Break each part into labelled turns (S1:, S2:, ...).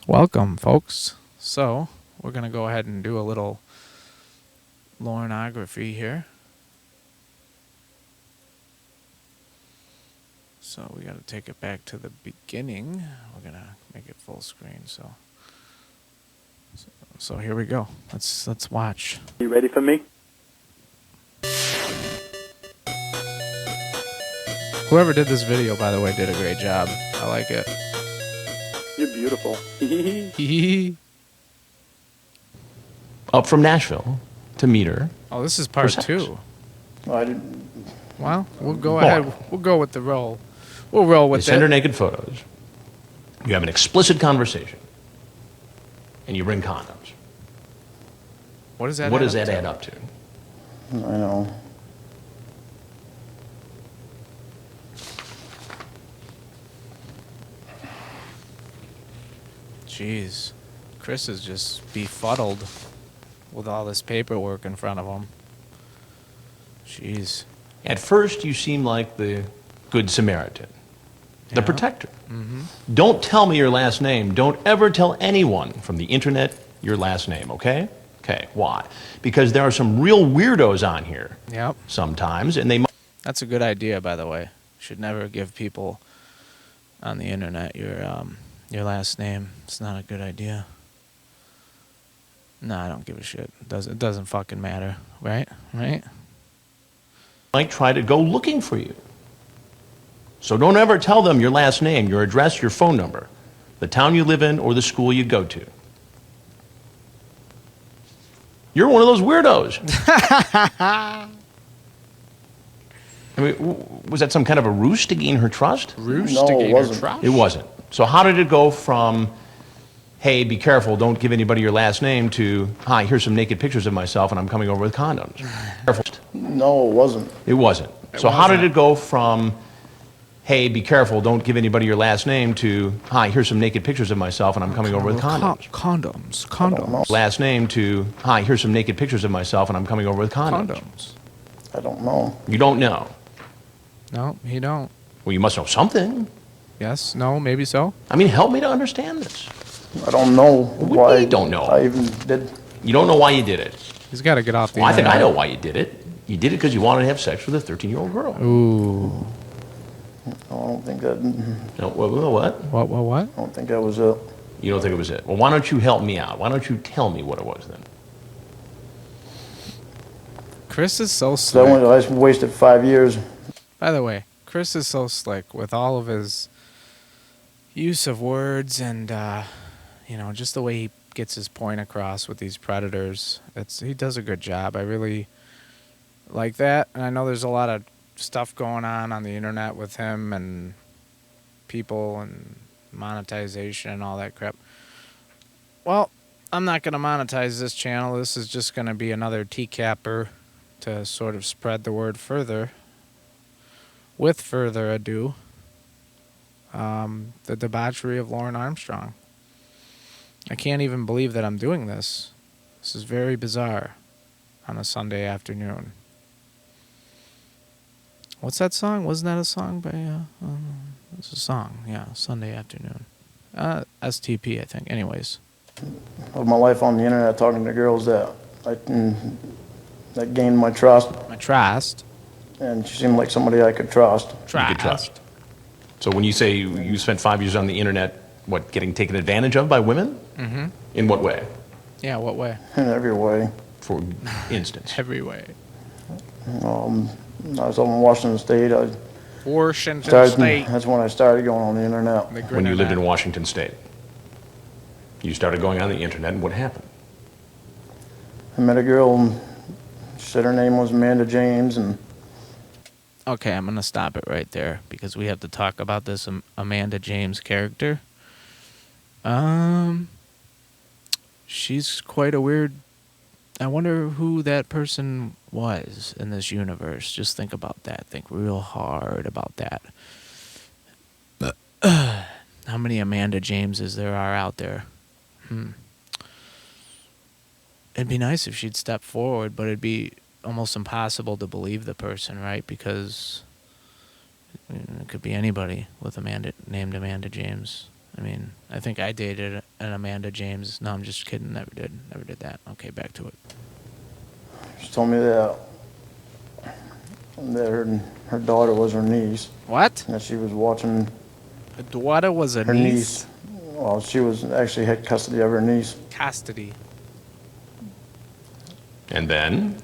S1: Welcome, folks. So, we're going to go ahead and do a little Lorneography here. So, we got to take it back to the beginning. We're going to make it full screen. So here we go. Let's watch.
S2: You ready for me?
S1: Whoever did this video, by the way, did a great job. I like it.
S2: You're beautiful.
S3: Up from Nashville to meet her.
S1: Oh, this is part
S3: sex.
S1: 2.
S2: Well, I didn't.
S1: Well, we'll go ahead. We'll go with the roll. We'll roll with
S3: You send her
S1: it.
S3: naked photos. You have an explicit conversation. And you bring condoms.
S1: What does that
S3: What
S1: add
S3: does
S1: up
S3: that
S1: to?
S3: add up to?
S2: I know.
S1: Jeez. Chris is just befuddled with all this paperwork in front of him. Jeez.
S3: At first, you seem like the good Samaritan, the
S1: Yeah.
S3: protector. Don't tell me your last name. Don't ever tell anyone from the internet your last name, okay? Okay, why? Because there are some real weirdos on here
S1: Yep.
S3: sometimes, and they
S1: That's a good idea, by the way. Should never give people on the internet your last name. It's not a good idea. No, I don't give a shit. It doesn't fucking matter, right? Right?
S3: might try to go looking for you. So don't ever tell them your last name, your address, your phone number, the town you live in, or the school you go to. You're one of those weirdos. I mean, was that some kind of a ruse to gain her trust?
S1: Roost
S2: No,
S1: to
S2: it
S1: gain her
S2: wasn't.
S1: trust?
S3: It wasn't. So how did it go from, hey, be careful, don't give anybody your last name, to, hi, here's some naked pictures of myself and I'm coming over with condoms? Careful.
S2: No, it wasn't.
S3: It wasn't. So how did it go from, hey, be careful, don't give anybody your last name, to, hi, here's some naked pictures of myself and I'm coming over with condoms?
S1: Condoms.
S3: Last name to, hi, here's some naked pictures of myself and I'm coming over with condoms.
S1: Condoms.
S2: I don't know.
S3: You don't know.
S1: No, he don't.
S3: Well, you must know something.
S1: Yes, no, maybe so.
S3: I mean, help me to understand this.
S2: I don't know
S3: What do you
S2: why.
S3: mean you don't know?
S2: I even did.
S3: You don't know why you did it.
S1: He's got to get off the
S3: Well, I think
S1: internet.
S3: I know why you did it. You did it because you wanted to have sex with a 13-year-old girl.
S1: Ooh.
S2: I don't think that.
S3: No, what?
S1: What?
S2: I don't think that was it.
S3: You don't think it was it? Well, why don't you help me out? Why don't you tell me what it was then?
S1: Chris is so
S2: So I
S1: slick.
S2: wasted 5 years.
S1: By the way, Chris is so slick with all of his use of words and, just the way he gets his point across with these predators. He does a good job. I really like that. And I know there's a lot of stuff going on the internet with him and people and monetization and all that crap. Well, I'm not going to monetize this channel. This is just going to be another teacapper to sort of spread the word further. With further ado, the debauchery of Lorne Armstrong. I can't even believe that I'm doing this. This is very bizarre on a Sunday afternoon. What's that song? Wasn't that a song by... it's a song, yeah, Sunday afternoon. STP, I think. Anyways.
S2: Of my life on the internet, talking to girls that gained my trust,
S1: My trust.
S2: and she seemed like somebody I could trust.
S3: You could trust. So when you say you spent 5 years on the internet, what, getting taken advantage of by women?
S1: Mm-hmm.
S3: In what way?
S1: Yeah, what way?
S2: In every way.
S3: For instance.
S1: Every way.
S2: I was up in Washington State.
S1: Washington State.
S2: That's when I started going on the internet.
S1: The
S3: When you lived in
S1: Grinnernet.
S3: Washington State. You started going on the internet, and what happened?
S2: I met a girl, and she said her name was Amanda James, and
S1: Okay, I'm going to stop it right there because we have to talk about this Amanda James character. She's quite a weird... I wonder who that person was in this universe. Just think about that. Think real hard about that. How many Amanda Jameses there are out there? It'd be nice if she'd step forward, but it'd be almost impossible to believe the person, right? Because it could be anybody with named Amanda James. I mean, I think I dated an Amanda James. No, I'm just kidding. Never did. Never did that. Okay, back to it.
S2: She told me that her daughter was her niece,
S1: What?
S2: and that she was watching
S1: Her daughter was a
S2: her
S1: niece?
S2: niece. Well, she was actually had custody of her niece.
S1: Custody.
S3: And then?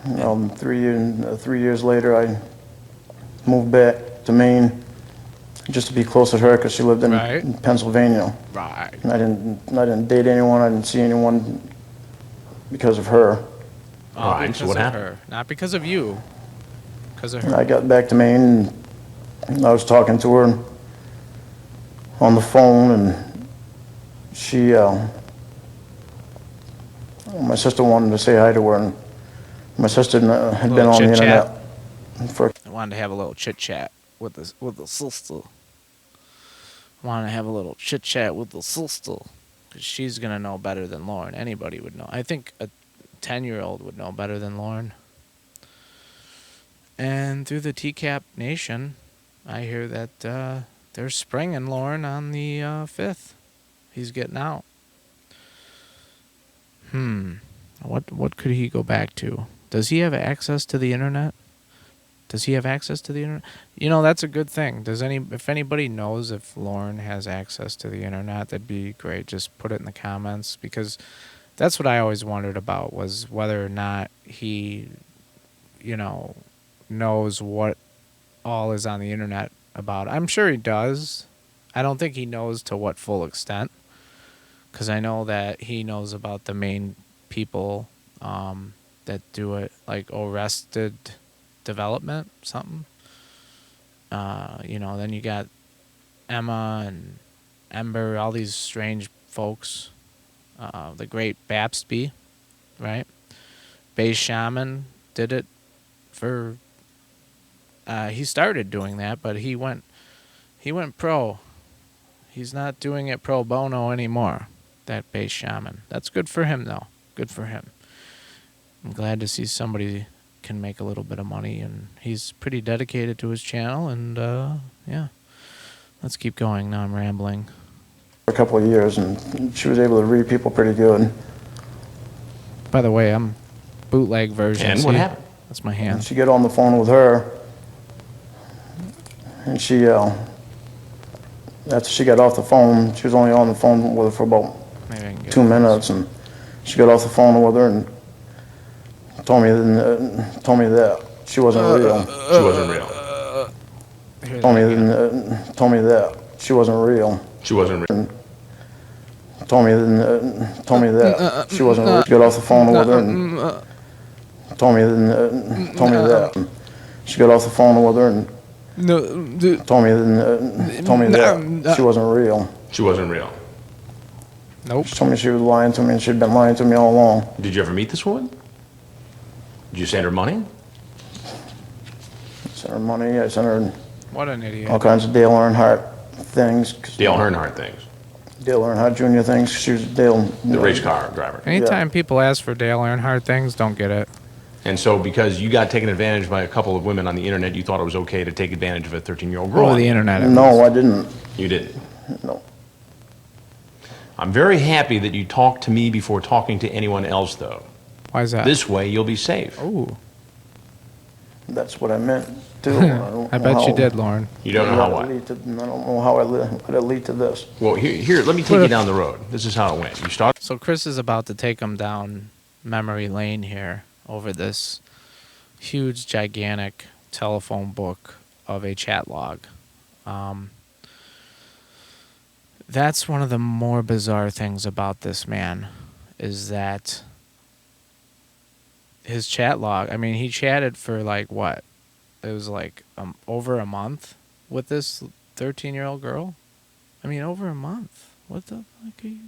S2: 3 years later, I moved back to Maine just to be closer to her because she lived in
S1: Right.
S2: Pennsylvania.
S1: Right.
S2: And I didn't date anyone. I didn't see anyone because of her.
S3: All right, so
S1: Because
S3: what
S1: of
S3: happened?
S1: her. Not because of you. Because of
S2: And
S1: her.
S2: I got back to Maine and I was talking to her on the phone, and she, my sister wanted to say hi to her, and my sister had been
S1: Little
S2: on the
S1: chit-chat.
S2: internet for
S1: I wanted to have a little chit chat with the sister. Want to have a little chit chat with the sister, because she's gonna know better than Lorne. Anybody would know. I think a 10-year-old would know better than Lorne. And through the TCAP Nation, I hear that they're springing Lorne on the 5th. He's getting out. What could he go back to? Does he have access to the internet? Does he have access to the internet? You know, that's a good thing. If anybody knows if Lorne has access to the internet, that'd be great. Just put it in the comments, because that's what I always wondered about, was whether or not he, knows what all is on the internet about. I'm sure he does. I don't think he knows to what full extent, because I know that he knows about the main people that do it, like Arrested Development, something. Then you got Emma and Ember, all these strange folks. The great Babsby, right? Bay Shaman did it for. He started doing that, but he went pro. He's not doing it pro bono anymore. That Bay Shaman. That's good for him, though. Good for him. I'm glad to see somebody can make a little bit of money, and he's pretty dedicated to his channel. And yeah, let's keep going. Now I'm rambling.
S2: a couple of years, and she was able to read people pretty good.
S1: By the way, I'm bootleg version.
S3: And what happened?
S1: That's my
S2: And
S1: hand.
S2: she got on the phone with her, and she, after she got off the phone, she was only on the phone with her for about
S1: Maybe I can get
S2: 2 minutes, and she got off the phone with her and told me that she wasn't real.
S3: She wasn't real.
S1: Here
S2: Told
S1: they
S2: me
S1: go.
S2: told me that she wasn't real.
S3: She wasn't real.
S2: Told me that she wasn't real. She got off the phone with her and told me that she got off the phone with her and
S1: No,
S2: told me that she wasn't real.
S3: She wasn't real.
S1: nope.
S2: She told me she was lying to me, and she'd been lying to me all along.
S3: Did you ever meet this woman? Did you send her money?
S2: I sent her money. I sent her
S1: What an idiot.
S2: all kinds of Dale Earnhardt things.
S3: Dale Earnhardt things.
S2: Dale Earnhardt Jr. things. She was Dale.
S3: The race car driver.
S1: Anytime people ask for Dale Earnhardt things, don't get it.
S3: And so because you got taken advantage by a couple of women on the internet, you thought it was okay to take advantage of a 13-year-old girl.
S1: Over
S3: on
S1: the internet. at
S2: No,
S1: least.
S2: I didn't.
S3: You didn't.
S2: No.
S3: I'm very happy that you talked to me before talking to anyone else, though.
S1: Why is that?
S3: This way, you'll be safe.
S1: Ooh.
S2: That's what I meant too.
S1: I bet you did, Lauren.
S3: You don't know how what?
S2: I don't know how it lead to this.
S3: Well, here, let me take you down the road. This is how it went. You start.
S1: So Chris is about to take him down memory lane here over this huge, gigantic telephone book of a chat log. That's one of the more bizarre things about this man, is that his chat log, I mean, he chatted for like what? It was like over a month with this 13-year-old girl. I mean, over a month. What the fuck are you?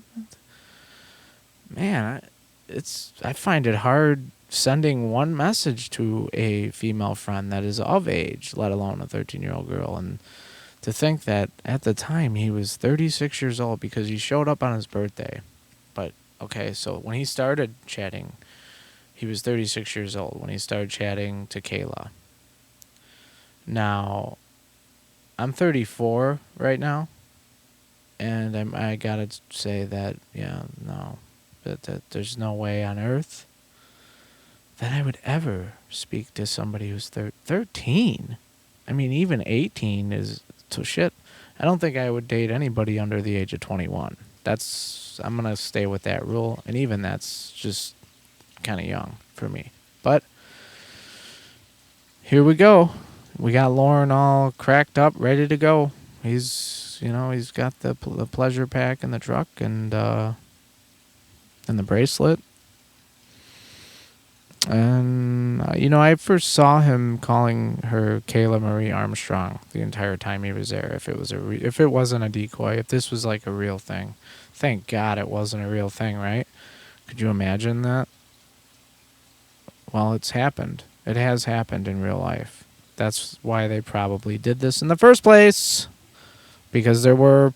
S1: Man, I find it hard sending one message to a female friend that is of age, let alone a 13-year-old girl. And to think that at the time he was 36 years old, because he showed up on his birthday. But okay, so when he started chatting, he was 36 years old when he started chatting to Kayla. Now, I'm 34 right now, And I gotta say that, yeah, no, that there's no way on earth that I would ever speak to somebody who's 13. I mean, even 18 is to shit. I don't think I would date anybody under the age of 21. I'm gonna stay with that rule, and even that's just kind of young for me. But here we go. We got Lorne all cracked up, ready to go. He's got the pleasure pack in the truck and the bracelet. And I first saw him calling her Kayla Marie Armstrong the entire time he was there. If it wasn't a decoy, if this was like a real thing, thank God it wasn't a real thing, right? Could you imagine that? Well, it's happened. It has happened in real life. That's why they probably did this in the first place. Because there were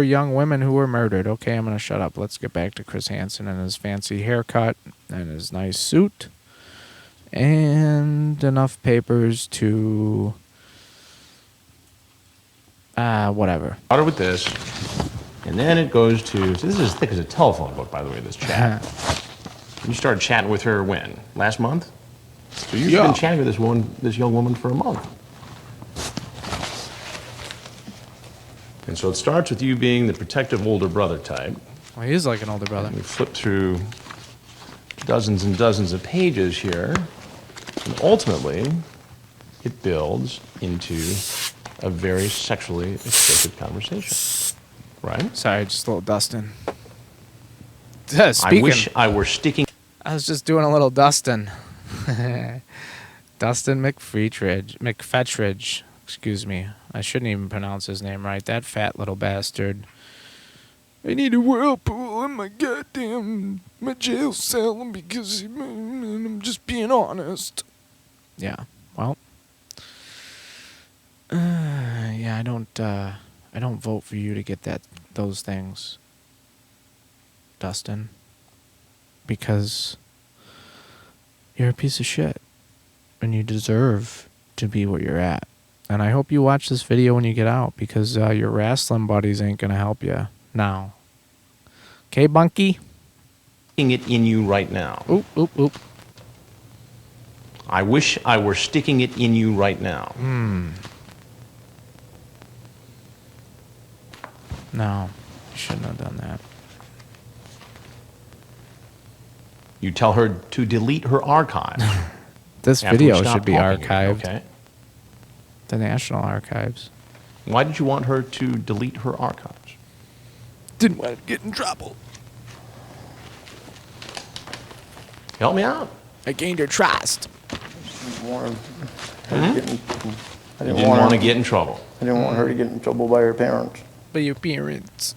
S1: young women who were murdered. Okay, I'm going to shut up. Let's get back to Chris Hansen and his fancy haircut and his nice suit. And enough papers to... whatever.
S3: Started with this, and then it goes to... So this is as thick as a telephone book, by the way, this chat. You started chatting with her when? Last month? So you've been chatting with this young woman for a month. And so it starts with you being the protective older brother type.
S1: Well, he is like an older brother.
S3: And we flip through dozens and dozens of pages here. And ultimately, it builds into a very sexually explicit conversation. Right?
S1: Sorry, just a little dusting.
S3: I wish I were sticking...
S1: I was just doing a little dusting. Dustin McFetridge. Excuse me. I shouldn't even pronounce his name right. That fat little bastard. I need a whirlpool in my jail cell because I'm just being honest. Yeah. Well. Yeah, I don't vote for you to get those things, Dustin, because you're a piece of shit and you deserve to be where you're at. And I hope you watch this video when you get out, because your wrestling buddies ain't going to help you now. Okay, Bunky?
S3: It in you right now.
S1: Oop, oop, oop.
S3: I wish I were sticking it in you right now.
S1: No, you shouldn't have done that.
S3: You tell her to delete her archive.
S1: This
S3: After
S1: video
S3: we stop
S1: should be
S3: talking here,
S1: archived.
S3: Okay.
S1: The National Archives.
S3: Why did you want her to delete her archives?
S1: Didn't want to get in trouble.
S3: Help me out.
S1: I gained her trust.
S2: I
S3: You didn't want to get in trouble.
S2: I didn't want her to get in trouble by her parents.
S1: By your parents.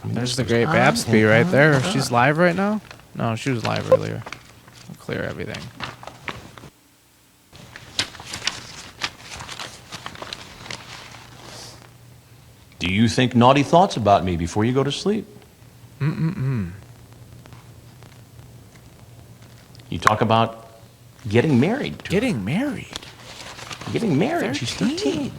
S1: There's the Great Babsby right there. She's live right now? No, she was live earlier. I'll clear everything.
S3: Do you think naughty thoughts about me before you go to sleep? You talk about getting married to her.
S1: Getting married?
S3: Getting married. She's 13.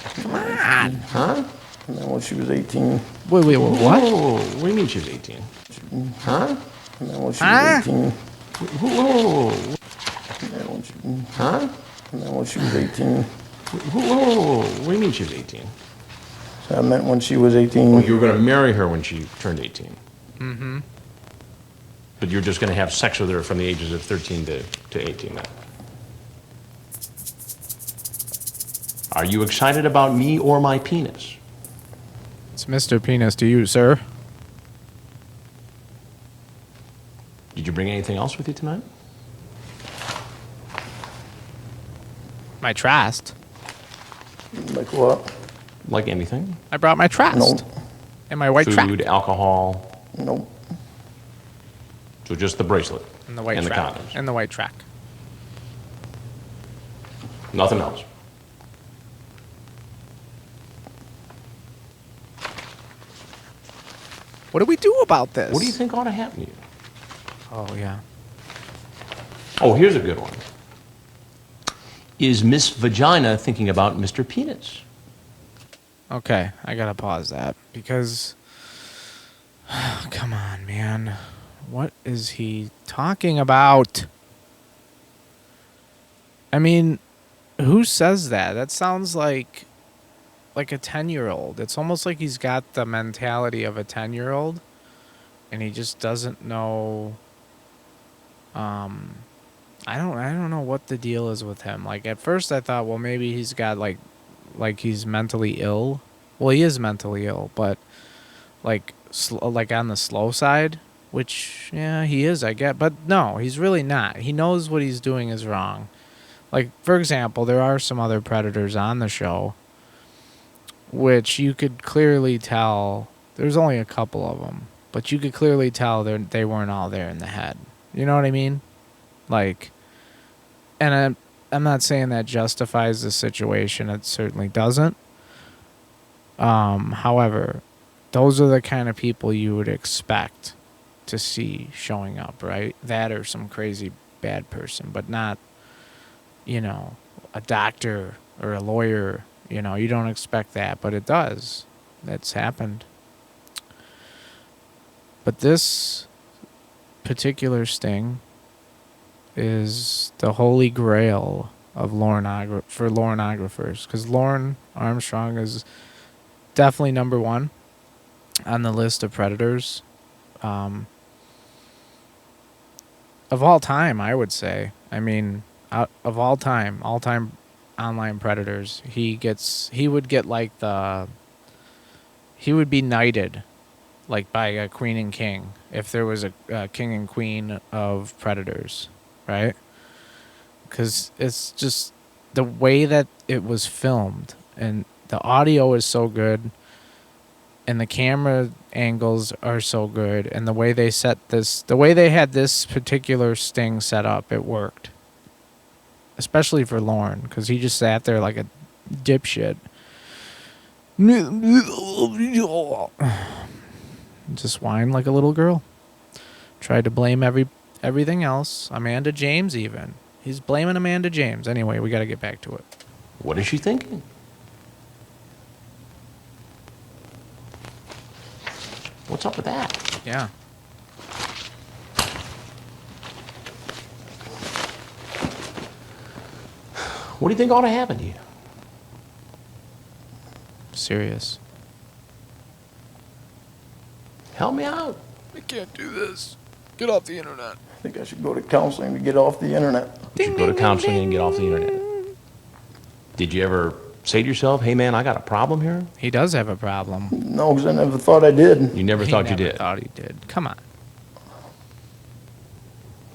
S1: Come on.
S3: Huh?
S2: And then when she was 18.
S1: Wait, what?
S3: Whoa, what do you mean she's 18? Huh?
S2: And then when she was 18.
S3: Whoa.
S2: And then when she,
S3: Huh?
S2: and then when she was 18.
S3: Whoa. What do you mean she's 18?
S2: So I meant when she was 18.
S3: Well, you were going to marry her when she turned 18. Mm-hmm. But you're just going to have sex with her from the ages of 13 to 18 now. Are you excited about me or my penis?
S1: It's Mr. Penis to you, sir.
S3: Did you bring anything else with you tonight?
S1: My trust.
S2: Like what?
S3: Like anything?
S1: I brought my trust.
S2: Nope.
S1: And my white track.
S3: Food, alcohol.
S2: Nope.
S3: So just the bracelet.
S1: And the white
S3: and
S1: track.
S3: the condoms.
S1: And the white track.
S3: Nothing else.
S1: What do we do about this?
S3: What do you think ought to happen to you?
S1: Oh, yeah.
S3: Oh, here's a good one. Is Miss Vagina thinking about Mr. Penis?
S1: Okay, I gotta pause that because, come on, man, what is he talking about? I mean, who says that? That sounds like a 10-year-old. It's almost like he's got the mentality of a 10-year-old, and he just doesn't know. I don't know what the deal is with him. Like at first, I thought, well, maybe he's got like he's mentally ill. Well, he is mentally ill, but like like on the slow side, which yeah, he is, I get. But no, he's really not. He knows what he's doing is wrong. Like for example, there are some other predators on the show, which you could clearly tell. There's only a couple of them, but you could clearly tell they weren't all there in the head. You know what I mean? Like, and I'm not saying that justifies the situation. It certainly doesn't. However, those are the kind of people you would expect to see showing up, right? That or some crazy bad person, but not, a doctor or a lawyer. You don't expect that, but it does. That's happened. But this particular sting is the holy grail of for Lorneographers, because Lorne Armstrong is definitely number one on the list of predators of all time, I would say. I mean, of all time online predators, he would be knighted like by a queen and king if there was a king and queen of predators, right? Because it's just the way that it was filmed, and the audio is so good, and the camera angles are so good, and the way they had this particular sting set up, it worked. Especially for Lorne, because he just sat there like a dipshit. Just whined like a little girl. Tried to blame everything else. Amanda James even. He's blaming Amanda James. Anyway, we got to get back to it.
S3: What is she thinking? What's up with that?
S1: Yeah.
S3: What do you think ought to happen to you?
S1: Serious.
S3: Help me out.
S1: I can't do this. Get off the internet.
S2: I think I should go to counseling to get off the internet.
S3: You should go to counseling and get off the internet. Did you ever say to yourself, hey man, I got a problem here?
S1: He does have a problem.
S2: No, because I never thought I did.
S3: You never thought you did?
S1: Thought he did. Come on.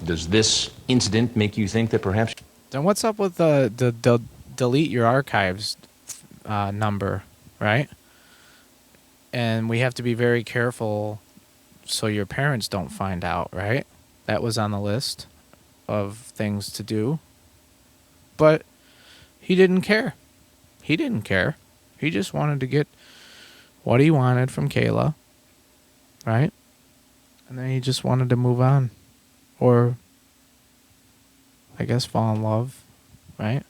S3: Does this incident make you think that perhaps...
S1: Then what's up with the delete your archives number, right? And we have to be very careful so your parents don't find out, right? That was on the list of things to do. But he didn't care. He didn't care. He just wanted to get what he wanted from Kayla, right? And then he just wanted to move on. Or, I guess, fall in love, right?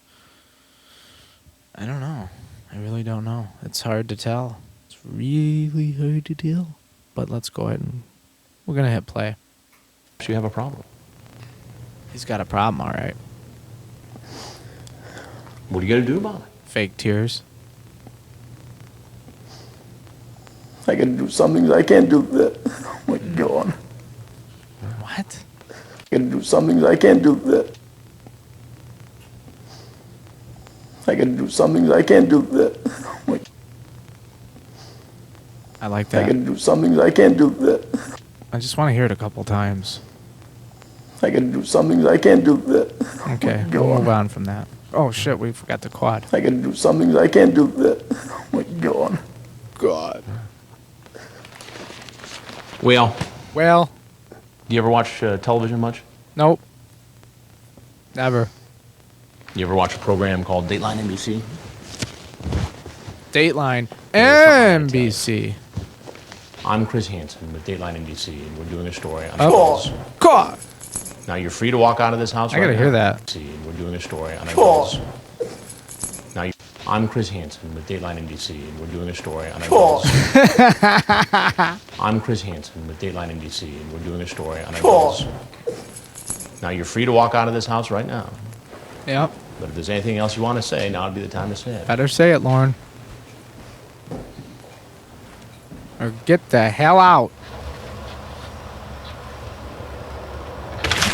S1: I don't know. I really don't know. It's hard to tell. It's really hard to tell. But let's go ahead and we're going to hit play.
S3: you have a problem?
S1: He's got a problem, all right.
S3: What are you going to do about it?
S1: Fake tears.
S2: I can do some things I can't do that. Oh my God.
S1: What?
S2: I can do some things I can't do that. I can do some things I can't do that. Oh my.
S1: I like
S2: I
S1: that.
S2: can do some things I can't do that.
S1: I just want to hear it a couple times.
S2: I can do some things I can't do that.
S1: Okay,
S2: Go
S1: we'll
S2: on.
S1: move on from that. Oh shit, we forgot the quad.
S2: I can do some things I can't do that. Oh my God.
S1: God.
S3: Well,
S1: Well,
S3: do you ever watch television much?
S1: nope. Never.
S3: You ever watch a program called Dateline NBC?
S1: Dateline.
S3: Yeah, something like that.
S1: NBC.
S3: I'm Chris Hansen with Dateline NBC, and we're doing a story on
S1: Oh.
S3: Charles.
S1: God.
S3: Now you're free to walk out of this house
S1: I gotta
S3: right
S1: hear
S3: now.
S1: that.
S3: See, we're doing a story on Eagles. Now, I'm Chris Hansen with Dateline NBC, and we're doing a story on Eagles. I'm Chris Hansen with Dateline NBC, and we're doing a story on Eagles. Now you're free to walk out of this house right now.
S1: Yep.
S3: But if there's anything else you want to say, now would be the time to say it.
S1: Better say it, Lorne. Or get the hell out.